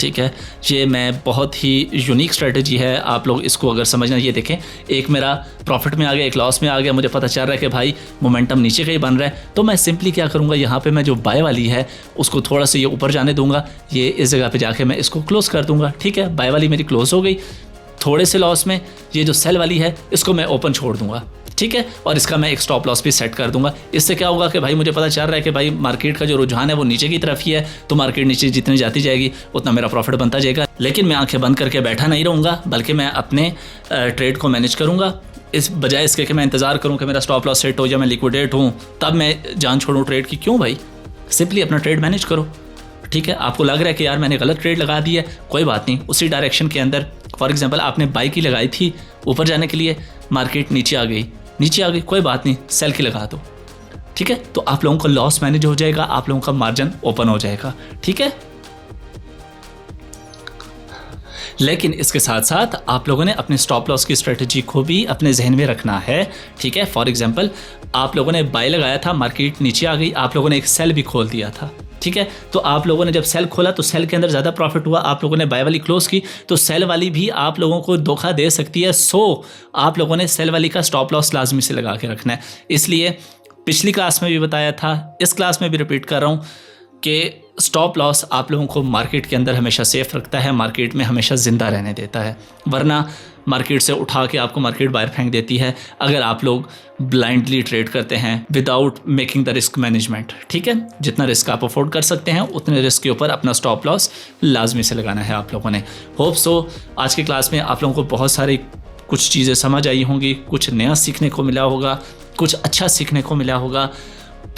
ठीक है। ये मैं बहुत ही यूनिक स्ट्रेटजी है, आप लोग इसको अगर समझना। ये देखें, एक मेरा प्रॉफिट में आ गया, एक लॉस में आ गया, मुझे पता चल रहा है कि भाई मोमेंटम नीचे का ही बन रहा है, तो मैं सिंपली क्या करूँगा, यहाँ पे मैं जो बाय वाली है उसको थोड़ा सा ये ऊपर जाने दूंगा, ये इस जगह पे जाके मैं इसको क्लोज कर दूंगा, ठीक है। बाय वाली मेरी क्लोज हो गई, थोड़े से लॉस में ये जो सेल वाली है इसको मैं ओपन छोड़ दूंगा, ठीक है। और इसका मैं एक स्टॉप लॉस भी सेट कर दूंगा। इससे क्या होगा कि भाई मुझे पता चल रहा है कि भाई मार्केट का जो रुझान है वो नीचे की तरफ ही है, तो मार्केट नीचे जितनी जाती जाएगी उतना मेरा प्रॉफिट बनता जाएगा। लेकिन मैं आंखें बंद करके बैठा नहीं रहूँगा, बल्कि मैं अपने ट्रेड को मैनेज करूँगा। इस बजाय इसके कि मैं इंतज़ार करूँ कि मेरा स्टॉप लॉस सेट हो या मैं लिक्विडेट हूँ तब मैं जान छोड़ूँ ट्रेड की, क्यों भाई, सिंपली अपना ट्रेड मैनेज करो, ठीक है। आपको लग रहा है कि यार मैंने गलत ट्रेड लगा दी है, कोई बात नहीं, उसी डायरेक्शन के अंदर, फॉर एग्जांपल आपने बाई की लगाई थी ऊपर जाने के लिए, मार्केट नीचे आ गई, कोई बात नहीं, सेल की लगा दो, ठीक है। तो आप लोगों का लॉस मैनेज हो जाएगा, आप लोगों का मार्जिन ओपन हो जाएगा, ठीक है। लेकिन इसके साथ साथ आप लोगों ने अपने स्टॉप लॉस की स्ट्रेटजी को भी अपने जहन में रखना है, ठीक है। फॉर एग्जांपल आप लोगों ने बाय लगाया था, मार्केट नीचे आ गई, आप लोगों ने एक सेल भी खोल दिया था, ठीक है। तो आप लोगों ने जब सेल खोला तो सेल के अंदर ज़्यादा प्रॉफिट हुआ, आप लोगों ने बाय वाली क्लोज की, तो सेल वाली भी आप लोगों को धोखा दे सकती है। सो आप लोगों ने सेल वाली का स्टॉप लॉस लाजमी से लगा के रखना है। इसलिए पिछली क्लास में भी बताया था, इस क्लास में भी रिपीट कर रहा हूँ कि स्टॉप लॉस आप लोगों को मार्केट के अंदर हमेशा सेफ रखता है, मार्केट में हमेशा ज़िंदा रहने देता है, वरना मार्केट से उठा के आपको मार्केट बाहर फेंक देती है अगर आप लोग ब्लाइंडली ट्रेड करते हैं without making the risk management, ठीक है। जितना रिस्क आप अफोर्ड कर सकते हैं उतने रिस्क के ऊपर अपना स्टॉप लॉस लाजमी से लगाना है आप लोगों ने। होप सो आज की क्लास में आप लोगों को बहुत सारी कुछ चीज़ें समझ आई होंगी, कुछ नया सीखने को मिला होगा, कुछ अच्छा सीखने को मिला होगा।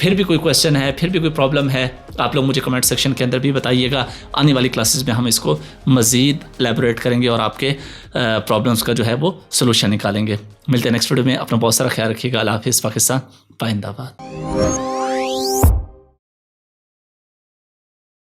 फिर भी कोई क्वेश्चन है, फिर भी कोई प्रॉब्लम है, आप लोग मुझे कमेंट सेक्शन के अंदर भी बताइएगा। आने वाली क्लासेस में हम इसको मज़ीद एलैबोरेट करेंगे और आपके प्रॉब्लम्स का जो है वो सोल्यूशन निकालेंगे। मिलते हैं नेक्स्ट वीडियो में, अपना बहुत सारा ख्याल रखिएगा। अल्लाह हाफ़िज़। पाकिस्तान जिंदाबाद।